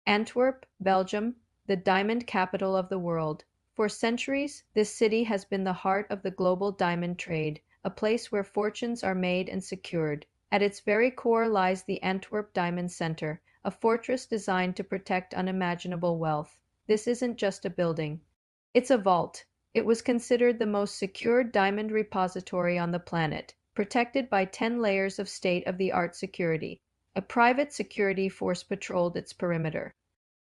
Antwerp, Belgium, the diamond capital of the world. For centuries, this city has been the heart of the global diamond trade, a place where fortunes are made and secured. At its very core lies the Antwerp Diamond Center, a fortress designed to protect unimaginable wealth. This isn't just a building. It's a vault. It was considered the most secure diamond repository on the planet, protected by 10 layers of state-of-the-art security. A private security force patrolled its perimeter.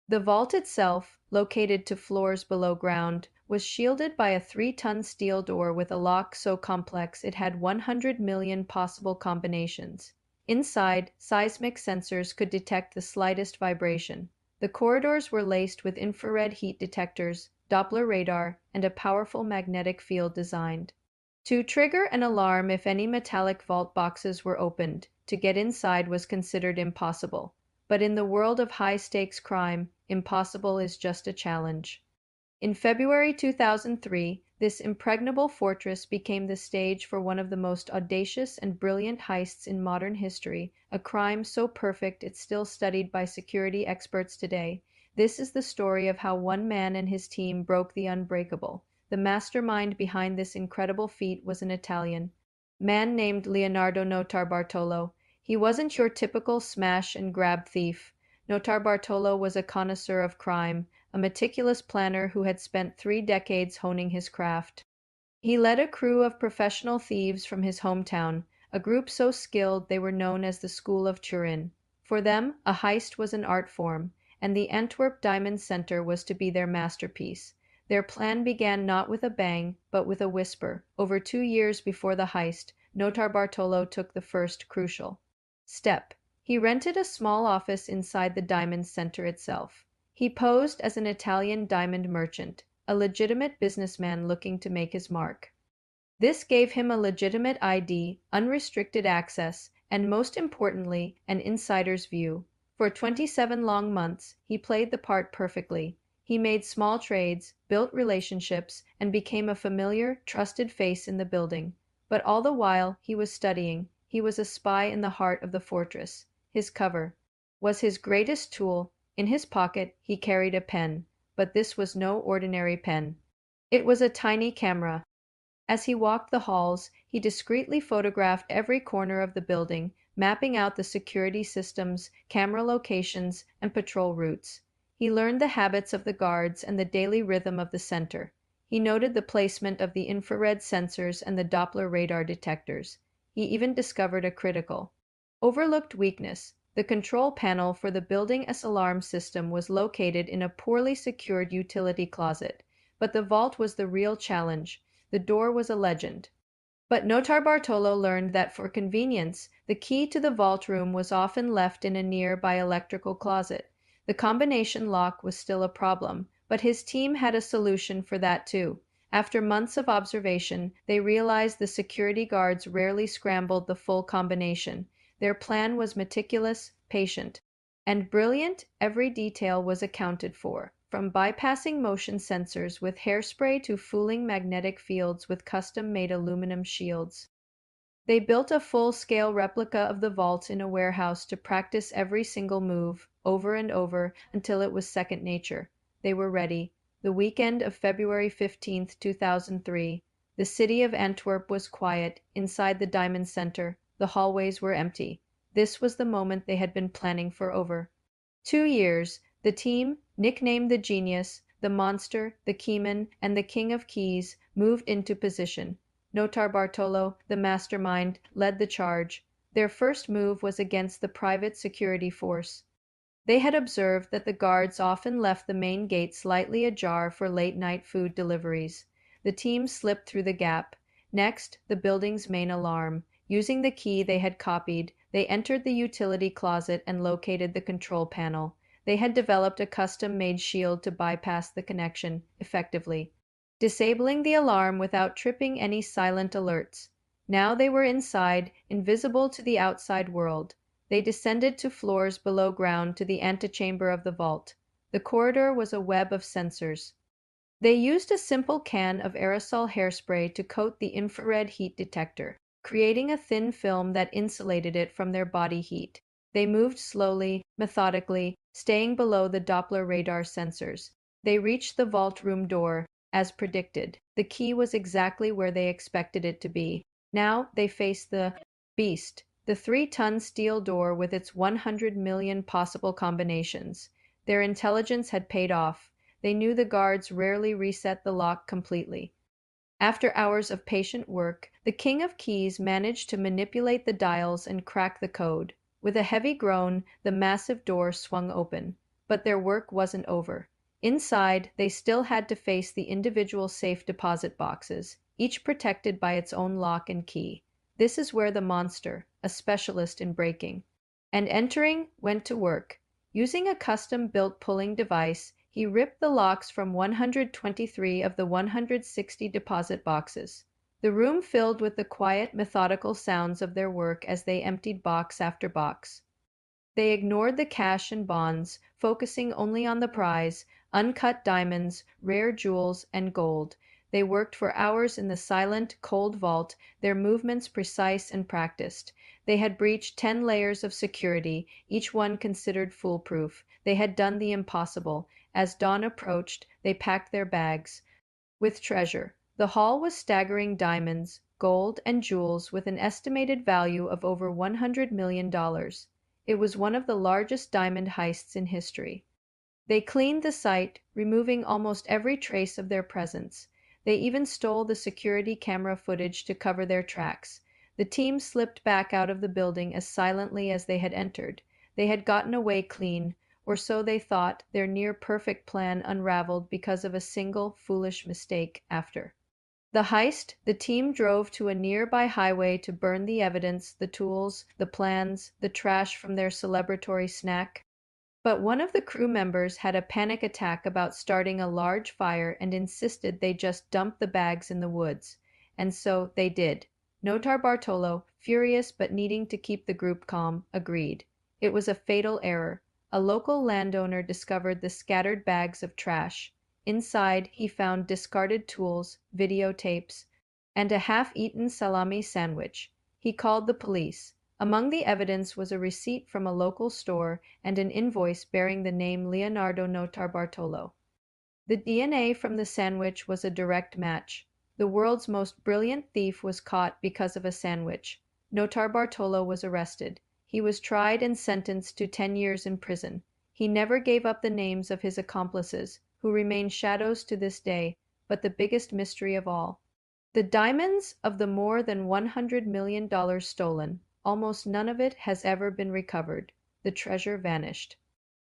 The vault itself, located 2 floors below ground, was shielded by a 3-ton steel door with a lock so complex it had 100 million possible combinations. Inside, seismic sensors could detect the slightest vibration. The corridors were laced with infrared heat detectors, Doppler radar, and a powerful magnetic field designed to trigger an alarm if any metallic vault boxes were opened. To get inside was considered impossible. But in the world of high-stakes crime, impossible is just a challenge. In February 2003, this impregnable fortress became the stage for one of the most audacious and brilliant heists in modern history, a crime so perfect it's still studied by security experts today. This is the story of how one man and his team broke the unbreakable. The mastermind behind this incredible feat was an Italian man named Leonardo Notarbartolo. He wasn't your typical smash-and-grab thief. Notarbartolo was a connoisseur of crime, a meticulous planner who had spent 3 decades honing his craft. He led a crew of professional thieves from his hometown, a group so skilled they were known as the School of Turin. For them, a heist was an art form, and the Antwerp Diamond Center was to be their masterpiece. Their plan began not with a bang, but with a whisper. Over 2 years before the heist, Notarbartolo took the first crucial step. He rented a small office inside the Diamond Center itself. He posed as an Italian diamond merchant, a legitimate businessman looking to make his mark. This gave him a legitimate ID, unrestricted access, and most importantly, an insider's view. For 27 long months, he played the part perfectly. He made small trades, built relationships, and became a familiar, trusted face in the building. But all the while, he was studying. He was a spy in the heart of the fortress. His cover was his greatest tool. In his pocket, he carried a pen. But this was no ordinary pen. It was a tiny camera. As he walked the halls, he discreetly photographed every corner of the building, mapping out the security systems, camera locations, and patrol routes. He learned the habits of the guards and the daily rhythm of the center. He noted the placement of the infrared sensors and the Doppler radar detectors. He even discovered a critical, overlooked weakness. The control panel for the building's alarm system was located in a poorly secured utility closet. But the vault was the real challenge. The door was a legend. But Notarbartolo learned that for convenience, the key to the vault room was often left in a nearby electrical closet. The combination lock was still a problem, but his team had a solution for that too. After months of observation, they realized the security guards rarely scrambled the full combination. Their plan was meticulous, patient, and brilliant. Every detail was accounted for, from bypassing motion sensors with hairspray to fooling magnetic fields with custom-made aluminum shields. They built a full-scale replica of the vault in a warehouse to practice every single move, over and over, until it was second nature. They were ready. The weekend of February 15, 2003. The city of Antwerp was quiet. Inside the Diamond Center, the hallways were empty. This was the moment they had been planning for over 2 years. The team, nicknamed the Genius, the Monster, the Keyman, and the King of Keys, moved into position. Notarbartolo, the mastermind, led the charge. Their first move was against the private security force. They had observed that the guards often left the main gate slightly ajar for late-night food deliveries. The team slipped through the gap. Next, the building's main alarm. Using the key they had copied, they entered the utility closet and located the control panel. They had developed a custom-made shield to bypass the connection effectively, disabling the alarm without tripping any silent alerts. Now they were inside, invisible to the outside world. They descended 2 floors below ground to the antechamber of the vault. The corridor was a web of sensors. They used a simple can of aerosol hairspray to coat the infrared heat detector, creating a thin film that insulated it from their body heat. They moved slowly, methodically, staying below the Doppler radar sensors. They reached the vault room door, as predicted. The key was exactly where they expected it to be. Now they faced the beast, the 3-ton steel door with its 100 million possible combinations. Their intelligence had paid off. They knew the guards rarely reset the lock completely. After hours of patient work, the King of Keys managed to manipulate the dials and crack the code. With a heavy groan, the massive door swung open. But their work wasn't over. Inside, they still had to face the individual safe deposit boxes, each protected by its own lock and key. This is where the monster, a specialist in breaking, and entering, went to work. Using a custom-built pulling device, he ripped the locks from 123 of the 160 deposit boxes. The room filled with the quiet, methodical sounds of their work as they emptied box after box. They ignored the cash and bonds, focusing only on the prize, uncut diamonds, rare jewels, and gold. They worked for hours in the silent, cold vault, their movements precise and practiced. They had breached 10 layers of security, each one considered foolproof. They had done the impossible. As dawn approached, they packed their bags with treasure. The haul was staggering diamonds, gold, and jewels with an estimated value of over $100 million. It was one of the largest diamond heists in history. They cleaned the site, removing almost every trace of their presence. They even stole the security camera footage to cover their tracks. The team slipped back out of the building as silently as they had entered. They had gotten away clean, or so they thought. Their near-perfect plan unraveled because of a single foolish mistake after the heist. The team drove to a nearby highway to burn the evidence, the tools, the plans, the trash from their celebratory snack. But one of the crew members had a panic attack about starting a large fire and insisted they just dump the bags in the woods. And so they did. Notar Bartolo, furious but needing to keep the group calm, agreed. It was a fatal error. A local landowner discovered the scattered bags of trash. Inside, he found discarded tools, videotapes, and a half-eaten salami sandwich. He called the police. Among the evidence was a receipt from a local store and an invoice bearing the name Leonardo Notarbartolo. The DNA from the sandwich was a direct match. The world's most brilliant thief was caught because of a sandwich. Notarbartolo was arrested. He was tried and sentenced to 10 years in prison. He never gave up the names of his accomplices, who remain shadows to this day, but the biggest mystery of all, the diamonds of the more than $100 million stolen. Almost none of it has ever been recovered. The treasure vanished.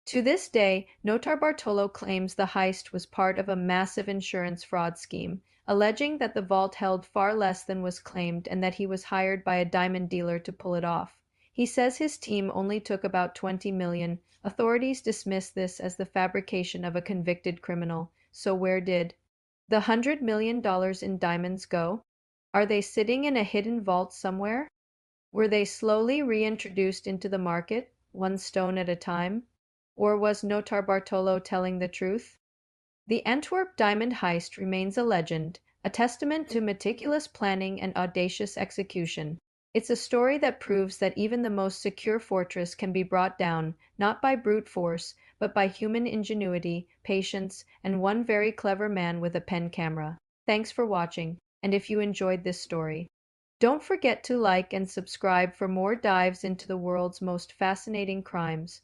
To this day, Notarbartolo claims the heist was part of a massive insurance fraud scheme, alleging that the vault held far less than was claimed and that he was hired by a diamond dealer to pull it off. He says his team only took about 20 million. Authorities dismiss this as the fabrication of a convicted criminal. So where did the $100 million in diamonds go? Are they sitting in a hidden vault somewhere? Were they slowly reintroduced into the market, one stone at a time? Or was Notarbartolo telling the truth? The Antwerp Diamond Heist remains a legend, a testament to meticulous planning and audacious execution. It's a story that proves that even the most secure fortress can be brought down, not by brute force, but by human ingenuity, patience, and one very clever man with a pen camera. Thanks for watching, and if you enjoyed this story, don't forget to like and subscribe for more dives into the world's most fascinating crimes.